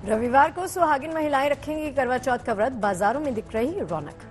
रविवार को सुहागिन महिलाएं रखेंगी करवा चौथ का व्रत, बाजारों में दिख रही रौनक।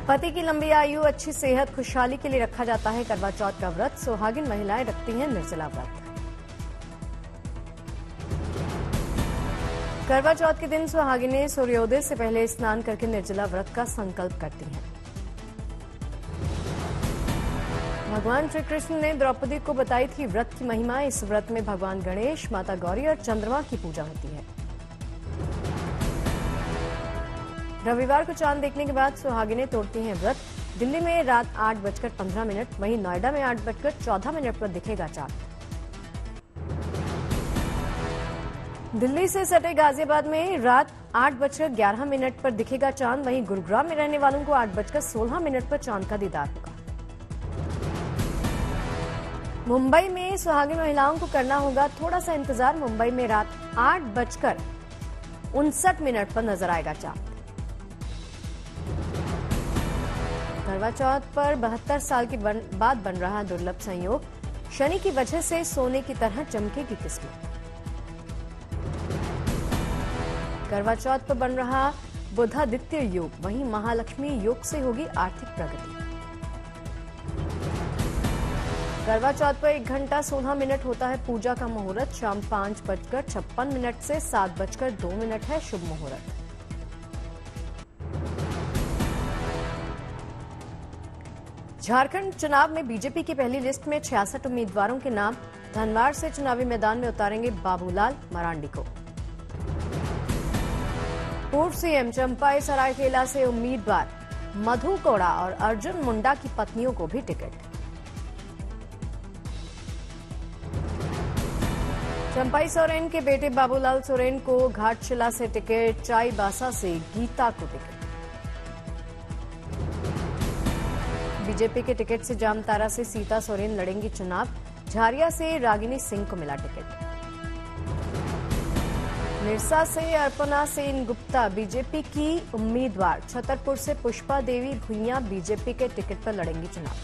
पति की लंबी आयु, अच्छी सेहत, खुशहाली के लिए रखा जाता है करवा चौथ का व्रत। सुहागिन महिलाएं रखती हैं निर्जला व्रत। करवा चौथ के दिन सुहागिनें सूर्योदय से पहले स्नान करके निर्जला व्रत का संकल्प करती हैं। भगवान श्री कृष्ण ने द्रौपदी को बताई थी व्रत की महिमा। इस व्रत में भगवान गणेश, माता गौरी और चंद्रमा की पूजा होती है। रविवार को चांद देखने के बाद सुहागिनें तोड़ती हैं व्रत। दिल्ली में रात 8:15, वहीं नोएडा में 8:14 पर दिखेगा चांद। दिल्ली से सटे गाजियाबाद में रात 8:11 पर दिखेगा चांद। वहीं गुरुग्राम में रहने वालों को 8:16 पर चांद का दीदार होगा। मुंबई में सुहागिन महिलाओं को करना होगा थोड़ा सा इंतजार। मुंबई में रात 8:59 पर नजर आएगा चांद। करवा चौथ पर 72 साल के बाद बन रहा दुर्लभ संयोग। शनि की वजह से सोने की तरह चमकेगी किस्मत। करवा चौथ पर बन रहा बुधादित्य योग, वहीं महालक्ष्मी योग से होगी आर्थिक प्रगति। करवा चौथ पर 1 घंटा 16 मिनट होता है पूजा का मुहूर्त। शाम 5:56 से 7:02 है शुभ मुहूर्त। झारखंड चुनाव में बीजेपी की पहली लिस्ट में 66 उम्मीदवारों के नाम। धनवार से चुनावी मैदान में उतारेंगे बाबूलाल मरांडी को। पूर्व सीएम चंपाई सरायकेला से उम्मीदवार मधु कोड़ा और अर्जुन मुंडा की पत्नियों को भी टिकट। चंपाई सोरेन के बेटे बाबूलाल सोरेन को घाटशिला से टिकट। चाईबासा से गीता को टिकट। बीजेपी के टिकट से जामतारा से सीता सोरेन लड़ेंगी चुनाव। झारिया से रागिनी सिंह को मिला टिकट। निरसा से अर्पणा सेन गुप्ता बीजेपी की उम्मीदवार। छतरपुर से पुष्पा देवी भुइया बीजेपी के टिकट पर लड़ेंगी चुनाव।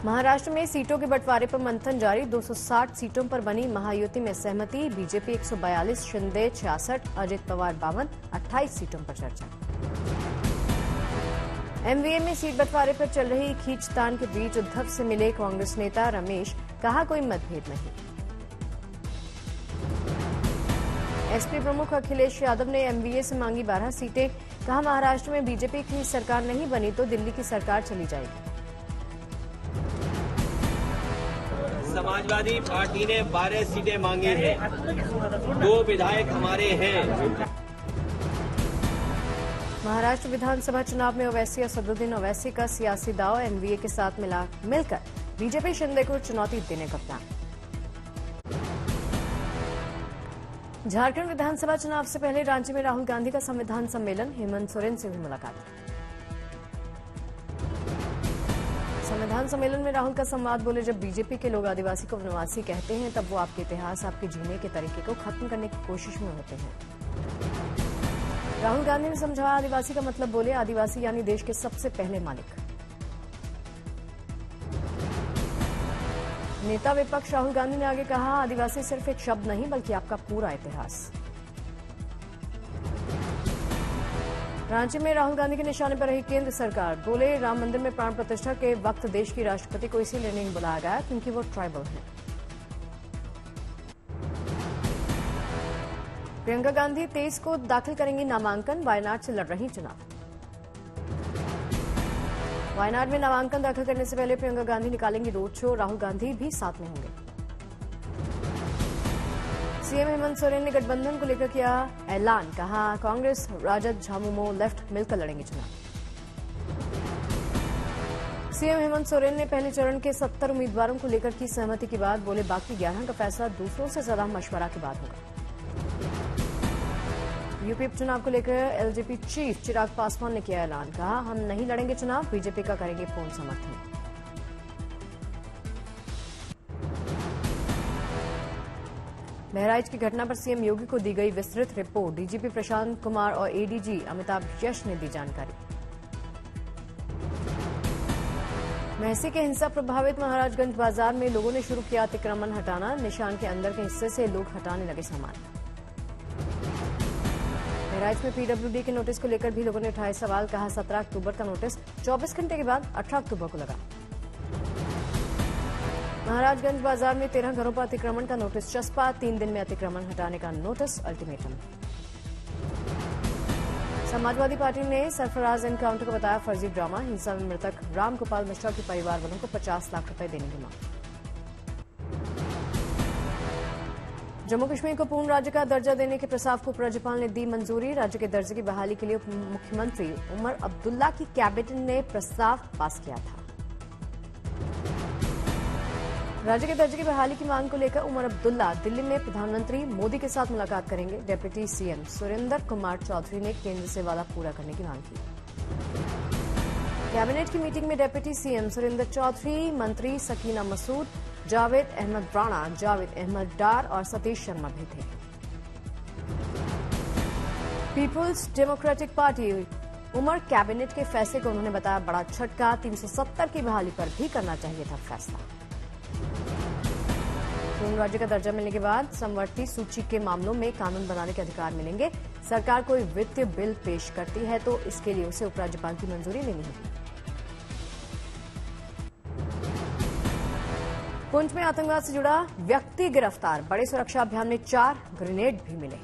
महाराष्ट्र में सीटों के बंटवारे पर मंथन जारी। 260 सीटों पर बनी महायुति में सहमति। बीजेपी 142, शिंदे 66, अजित पवार 52, 28 सीटों पर चर्चा। एमवीए में सीट बंटवारे पर चल रही खींचतान के बीच उद्धव से मिले कांग्रेस नेता रमेश। कहा कोई मतभेद नहीं। एसपी प्रमुख अखिलेश यादव ने एमवीए से मांगी 12 सीटें। कहा महाराष्ट्र में बीजेपी की सरकार नहीं बनी तो दिल्ली की सरकार चली जाएगी। समाजवादी पार्टी ने 12 सीटें मांगी हैं। 2 विधायक हमारे हैं। महाराष्ट्र विधानसभा चुनाव में ओवैसी असदुद्दीन ओवैसी का सियासी दाव। एमवीए के साथ मिलकर बीजेपी शिंदे को चुनौती देने का प्लान। झारखंड विधानसभा चुनाव से पहले रांची में राहुल गांधी का संविधान सम्मेलन। हेमंत सोरेन से हुई मुलाकात। संविधान सम्मेलन में राहुल का संवाद। बोले जब बीजेपी के लोग आदिवासी को वनवासी कहते हैं तब वो आपके इतिहास, आपके जीने के तरीके को खत्म करने की कोशिश में होते हैं। राहुल गांधी ने समझाया आदिवासी का मतलब। बोले आदिवासी यानी देश के सबसे पहले मालिक। नेता विपक्ष राहुल गांधी ने आगे कहा आदिवासी सिर्फ एक शब्द नहीं बल्कि आपका पूरा इतिहास। रांची में राहुल गांधी के निशाने पर रही केंद्र सरकार। बोले राम मंदिर में प्राण प्रतिष्ठा के वक्त देश की राष्ट्रपति को इसीलिए नहीं बुलाया गया क्योंकि वो ट्राइबल हैं। प्रियंका गांधी 23 को दाखिल करेंगी नामांकन। वायनाड से लड़ रही चुनाव। वायनाड में नामांकन दाखिल करने से पहले प्रियंका गांधी निकालेंगी रोड शो। राहुल गांधी भी साथ में होंगे। सीएम हेमंत सोरेन ने गठबंधन को लेकर किया ऐलान। कहा कांग्रेस, राजद, झामुमो, लेफ्ट मिलकर लड़ेंगे चुनाव। सीएम हेमंत सोरेन ने पहले चरण के 70 उम्मीदवारों को लेकर की सहमति की बात। बोले बाकी 11 का फैसला दूसरों से ज्यादा मशवरा के बाद होगा। यूपी उपचुनाव को लेकर एलजेपी चीफ चिराग पासवान ने किया ऐलान। कहा हम नहीं लड़ेंगे चुनाव, बीजेपी का करेंगे पूर्ण समर्थन। बहराइच की घटना पर सीएम योगी को दी गई विस्तृत रिपोर्ट। डीजीपी प्रशांत कुमार और एडीजी अमिताभ यश ने दी जानकारी। महसी के हिंसा प्रभावित महाराजगंज बाजार में लोगों ने शुरू किया अतिक्रमण हटाना। निशान के अंदर के हिस्से से लोग हटाने लगे सामान। बहराइच में पीडब्ल्यूडी के नोटिस को लेकर भी लोगों ने उठाए सवाल। कहा 17 अक्टूबर का नोटिस 24 घंटे के बाद 18 अक्टूबर को लगा। महाराजगंज बाजार में 13 घरों पर अतिक्रमण का नोटिस चस्पा। 3 दिन में अतिक्रमण हटाने का नोटिस अल्टीमेटम। समाजवादी पार्टी ने सरफराज एनकाउंटर को बताया फर्जी ड्रामा। हिंसा में मृतक राम गोपाल मिश्रा के परिवार वालों को 50 लाख रुपए देने की मांग। जम्मू कश्मीर को पूर्ण राज्य का दर्जा देने के प्रस्ताव को उपराज्यपाल ने दी मंजूरी। राज्य के दर्जे की बहाली के लिए उप मुख्यमंत्री उमर अब्दुल्ला की कैबिनेट ने प्रस्ताव पास किया था। राज्य के दर्जे की बहाली की मांग को लेकर उमर अब्दुल्ला दिल्ली में प्रधानमंत्री मोदी के साथ मुलाकात करेंगे। डिप्टी सीएम सुरेंद्र कुमार चौधरी ने केंद्र से वादा पूरा करने की मांग की। कैबिनेट की मीटिंग में डिप्टी सीएम सुरेंद्र चौधरी, मंत्री सकीना मसूद, जावेद अहमद राणा, जावेद अहमद डार और सतीश शर्मा भी थे। Peoples democratic party Omar cabinet के फैसले को उन्होंने बताया बड़ा झटका। 370 की बहाली पर भी करना चाहिए था फैसला। पूर्ण राज्य का दर्जा मिलने के बाद समवर्ती सूची के मामलों में कानून बनाने के अधिकार मिलेंगे। सरकार कोई वित्तीय बिल पेश करती है तो इसके लिए उसे उपराज्यपाल की मंजूरी लेनी होगी। पुंछ में आतंकवाद से जुड़ा व्यक्ति गिरफ्तार। बड़े सुरक्षा अभियान में 4 ग्रेनेड भी मिले।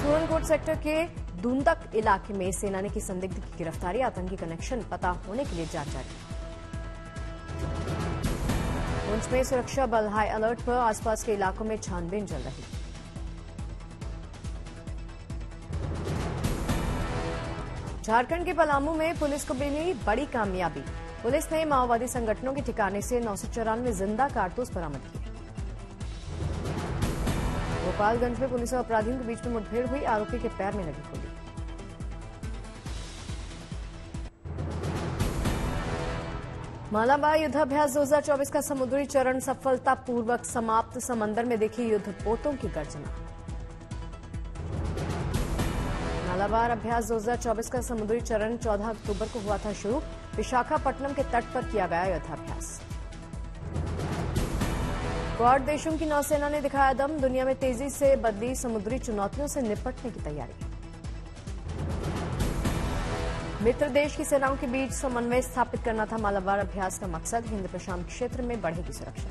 सूरनकोट सेक्टर के दूंदक इलाके में सेना ने की संदिग्ध की गिरफ्तारी। आतंकी कनेक्शन पता होने के लिए जांच जारी। पुंछ में सुरक्षा बल हाई अलर्ट पर। आसपास के इलाकों में छानबीन चल रही। झारखंड के पलामू में पुलिस को मिली बड़ी कामयाबी। पुलिस ने माओवादी संगठनों के ठिकाने से 994 जिंदा कारतूस बरामद किए। गोपालगंज में पुलिस और अपराधियों के बीच में मुठभेड़ हुई। आरोपी के पैर में लगी गोली। मालाबार युद्धाभ्यास 2024 का समुद्री चरण सफलतापूर्वक समाप्त। समंदर में देखी युद्धपोतों की गर्जना। मालाबार अभ्यास 2024 का समुद्री चरण 14 अक्टूबर को हुआ था शुरू। विशाखापट्टनम के तट पर किया गया युद्धाभ्यास। क्वाड देशों की नौसेना ने दिखाया दम। दुनिया में तेजी से बदली समुद्री चुनौतियों से निपटने की तैयारी। मित्र देश की सेनाओं के बीच समन्वय स्थापित करना था मालाबार अभ्यास का मकसद। हिंद प्रशांत क्षेत्र में बढ़ेगी सुरक्षा।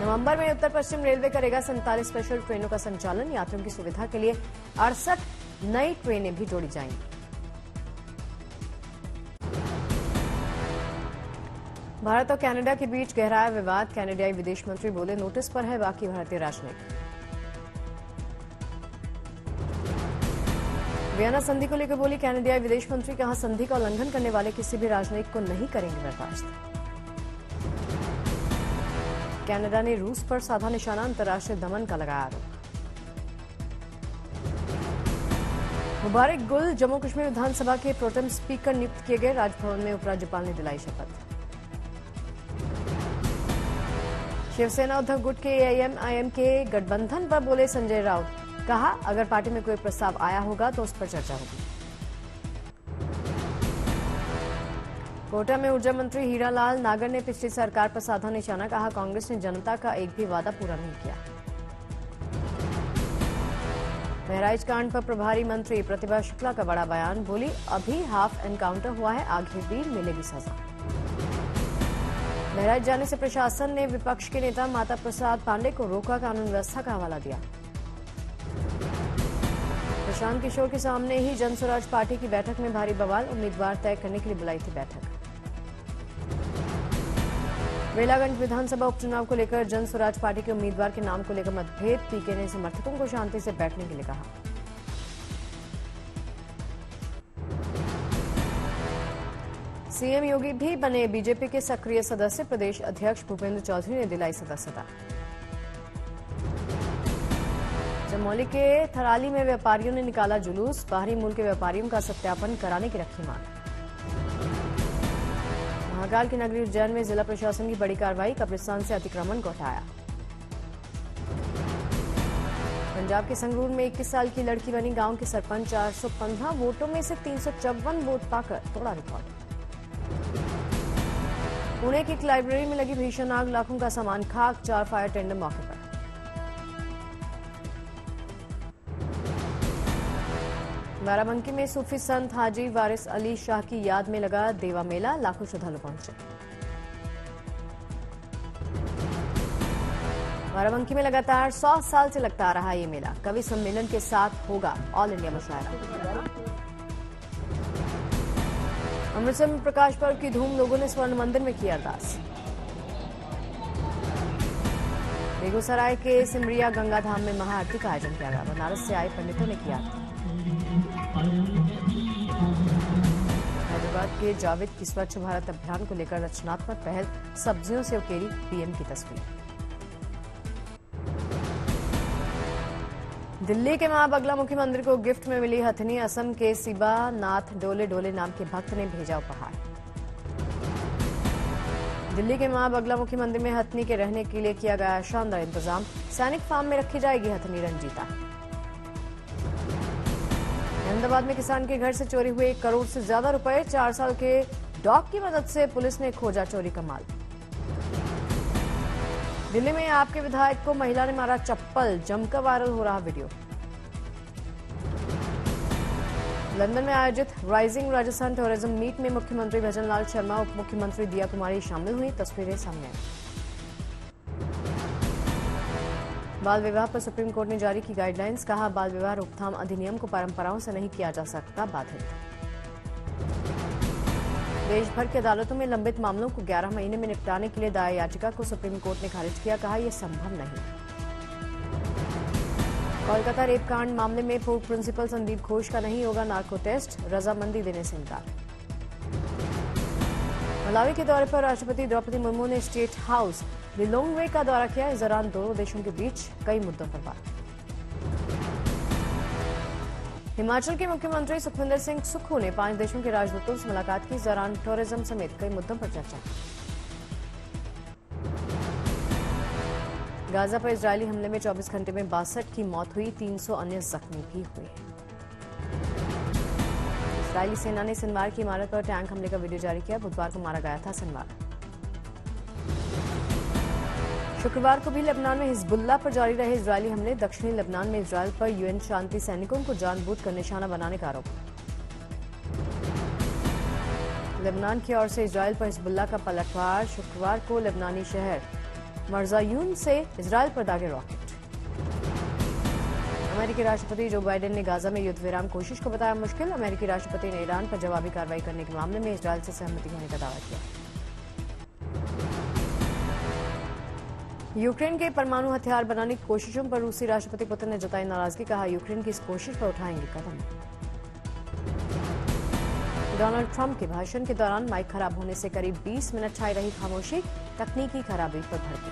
नवंबर में उत्तर पश्चिम रेलवे करेगा 47 स्पेशल ट्रेनों का संचालन। यात्रियों की सुविधा के लिए 68 नई ट्रेनें भी जोड़ी जाएंगी। भारत और कनाडा के बीच गहराया विवाद। कनाडाई विदेश मंत्री बोले नोटिस पर है बाकी भारतीय राजनीति। वियना संधि को लेकर बोली कनाडाई विदेश मंत्री। कहा संधि का उल्लंघन करने वाले किसी भी राजनयिक को नहीं करेंगे बर्दाश्त। कनाडा ने रूस पर साधा निशाना। अंतर्राष्ट्रीय दमन का लगाया आरोप। मुबारक गुल जम्मू कश्मीर विधानसभा के प्रोटेम स्पीकर नियुक्त किए गए। राजभवन में उपराज्यपाल ने दिलाई शपथ। शिवसेना उद्धव गुट के एआईएमआईएम के गठबंधन पर बोले संजय राउत। कहा अगर पार्टी में कोई प्रस्ताव आया होगा तो उस पर चर्चा होगी। कोटा में ऊर्जा मंत्री हीरालाल नागर ने पिछली सरकार पर साधा निशाना। कहा कांग्रेस ने जनता का एक भी वादा पूरा नहीं किया। बहराइच कांड पर प्रभारी मंत्री प्रतिभा शुक्ला का बड़ा बयान। बोली अभी हाफ एनकाउंटर हुआ है, आगे भी मिलेगी सजा। बहराइच जाने से प्रशासन ने विपक्ष के नेता माता प्रसाद पांडे को रोका। कानून व्यवस्था का हवाला दिया। प्रशांत किशोर के सामने ही जन स्वराज पार्टी की बैठक में भारी बवाल। उम्मीदवार तय करने के लिए बुलाई थी बैठक। बेलागंज विधानसभा उपचुनाव को लेकर जन स्वराज पार्टी के उम्मीदवार के नाम को लेकर मतभेद। पीके ने समर्थकों को शांति से बैठने के लिए कहा। सीएम योगी भी बने बीजेपी के सक्रिय सदस्य। प्रदेश अध्यक्ष भूपेंद्र चौधरी ने दिलाई सदस्यता। चमोली के थराली में व्यापारियों ने निकाला जुलूस। बाहरी मूल के व्यापारियों का सत्यापन कराने की रखी मांग। महाकाल की नगरी उज्जैन में जिला प्रशासन की बड़ी कार्रवाई। कब्रिस्तान से अतिक्रमण को हटाया। पंजाब के संगरूर में 21 साल की लड़की बनी गांव की सरपंच। 415 वोटों में से 354 वोट पाकर तोड़ा रिकॉर्ड। पुणे की एक लाइब्रेरी में लगी भीषण आग, लाखों का सामान खाक, 4 फायर टेंडर मौके पर। बाराबंकी में सूफी संत हाजी वारिस अली शाह की याद में लगा देवा मेला, लाखों श्रद्धालु पहुंचे। बाराबंकी में लगातार 100 साल से लगता आ रहा ये मेला कवि सम्मेलन के साथ होगा ऑल इंडिया मुशायरा। अमृतसर में प्रकाश पर्व की धूम, लोगों ने स्वर्ण मंदिर में किया अरदास। बेगूसराय के सिमरिया गंगा धाम में महाआरती का आयोजन किया गया, बनारस से आए पंडितों ने किया आरती। हैदराबाद के जावेद की स्वच्छ भारत अभियान को लेकर रचनात्मक पहल, सब्जियों से उकेरी पीएम की तस्वीर। दिल्ली के मां बगलामुखी मंदिर को गिफ्ट में मिली हथनी, असम के सिबा नाथ डोले डोले नाम के भक्त ने भेजा उपहार। दिल्ली के मां बगलामुखी मंदिर में हथनी के रहने के लिए किया गया शानदार इंतजाम, सैनिक फार्म में रखी जाएगी हथनी रंजीता। अहमदाबाद में किसान के घर से चोरी हुए 1 करोड़ से ज्यादा रुपए, 4 साल के डॉग की मदद से पुलिस ने खोजा चोरी का माल। दिल्ली में आपके विधायक को महिला ने मारा चप्पल, जमकर वायरल हो रहा वीडियो। लंदन में आयोजित राइजिंग राजस्थान टूरिज्म मीट में मुख्यमंत्री भजनलाल शर्मा, उप मुख्यमंत्री दिया कुमारी शामिल हुई, तस्वीरें सामने आई। बाल विवाह पर सुप्रीम कोर्ट ने जारी की गाइडलाइंस, कहा बाल विवाह रोकथाम अधिनियम को परंपराओं से नहीं किया जा सकता बाधित। देश भर की अदालतों में लंबित मामलों को 11 महीने में निपटाने के लिए दायर याचिका को सुप्रीम कोर्ट ने खारिज किया, कहा यह संभव नहीं। कोलकाता रेप कांड मामले में पूर्व प्रिंसिपल संदीप घोष का नहीं होगा नार्को टेस्ट, रजामंदी देने से इनकार। मलावी के दौरे पर राष्ट्रपति द्रौपदी मुर्मू ने स्टेट हाउस लिलोंगवे का दौरा किया, इस दौरान दोनों देशों के बीच कई मुद्दों पर बात। हिमाचल के मुख्यमंत्री सुखविंदर सिंह सुक्खू ने 5 देशों के राजदूतों से मुलाकात की, इस दौरान टूरिज्म समेत कई मुद्दों पर चर्चा। गाजा पर इजरायली हमले में 24 घंटे में 62 की मौत हुई, 300 अन्य जख्मी भी हुए। इजरायली सेना ने सिनवार की इमारत पर टैंक हमले का वीडियो जारी किया, बुधवार को मारा गया था सिनवार। शुक्रवार को भी लेबनान में हिजबुल्लाह पर जारी रहे इजरायली हमले, दक्षिणी लेबनान में इजरायल पर यूएन शांति सैनिकों को जानबूझकर निशाना बनाने का आरोप। लेबनान की ओर से इजरायल पर हिजबुल्लाह का पलटवार, शुक्रवार को लेबनानी शहर मर्जायून से इजरायल पर दागे रॉकेट। अमेरिकी राष्ट्रपति जो बाइडेन ने गाजा में युद्ध विराम कोशिश को बताया मुश्किल, अमेरिकी राष्ट्रपति ने ईरान पर जवाबी कार्रवाई करने के मामले में इजरायल से सहमति होने का दावा किया। यूक्रेन के परमाणु हथियार बनाने की कोशिशों पर रूसी राष्ट्रपति पुतिन ने जताई नाराजगी, कहा यूक्रेन की इस कोशिश पर उठाएंगे कदम। डोनाल्ड ट्रंप के भाषण के दौरान माइक खराब होने से करीब 20 मिनट छाई रही खामोशी, तकनीकी खराबी पर भड़के।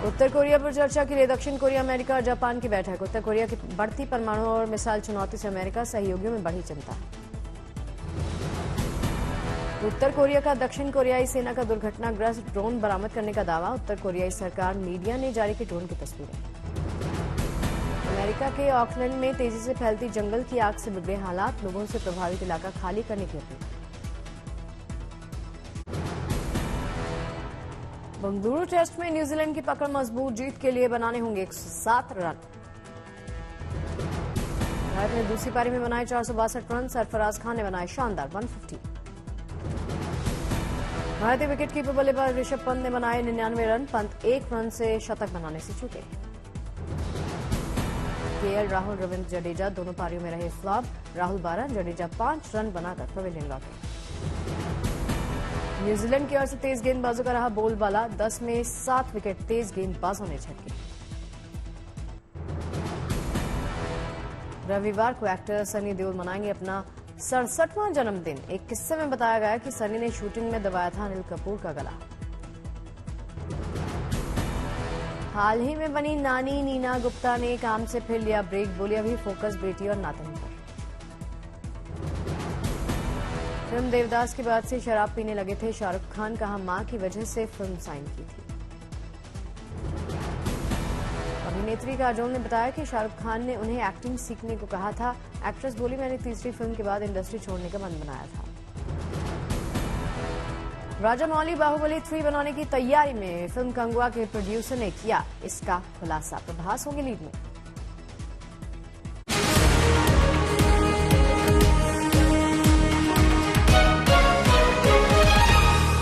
उत्तर कोरिया पर चर्चा के लिए दक्षिण कोरिया, अमेरिका और जापान की बैठक, उत्तर कोरिया की बढ़ती परमाणु और मिसाइल चुनौती से अमेरिका सहयोगियों में बढ़ी चिंता। उत्तर कोरिया का दक्षिण कोरियाई सेना का दुर्घटनाग्रस्त ड्रोन बरामद करने का दावा, उत्तर कोरियाई सरकार मीडिया ने जारी की ड्रोन की तस्वीरें। अमेरिका के ऑकलैंड में तेजी से फैलती जंगल की आग से बिगड़े हालात, लोगों से प्रभावित इलाका खाली करने की अपील। बंगलुरु टेस्ट में न्यूजीलैंड की पकड़ मजबूत, जीत के लिए बनाने होंगे 107 रन। भारत ने दूसरी पारी में बनाए 462 रन, सरफराज खान ने बनाए शानदार 150। भारतीय विकेटकीपर बल्लेबाज ऋषभ पंत ने बनाए 99 रन, पंत 1 रन से शतक बनाने से चूके। केएल राहुल, रविंद्र जडेजा दोनों पारियों में रहे फ्लॉप, राहुल 12, जडेजा 5 रन बनाकर पवेलियन लौटे। न्यूजीलैंड की ओर से तेज गेंदबाजों का रहा बोलबाला, 10 में 7 विकेट तेज गेंदबाजों ने झटके। रविवार को एक्टर सनी देओल मनाएंगे अपना 67वां जन्मदिन। एक किस्से में बताया गया कि सनी ने शूटिंग में दबाया था अनिल कपूर का गला। हाल ही में बनी नानी नीना गुप्ता ने काम से फिर लिया ब्रेक, बोली अभी फोकस बेटी और नातन पर। फिल्म देवदास के बाद से शराब पीने लगे थे शाहरुख खान, कहा मां की वजह से फिल्म साइन की थी। अभिनेत्री काजोल ने बताया कि शाहरुख खान ने उन्हें एक्टिंग सीखने को कहा था। एक्ट्रेस बोली, मैंने तीसरी फिल्म के बाद इंडस्ट्री छोड़ने का मन बनाया था। राजामौली बाहुबली 3 बनाने की तैयारी में। फिल्म कंगुआ के प्रोड्यूसर ने किया इसका खुलासा। प्रभास होंगे लीड में।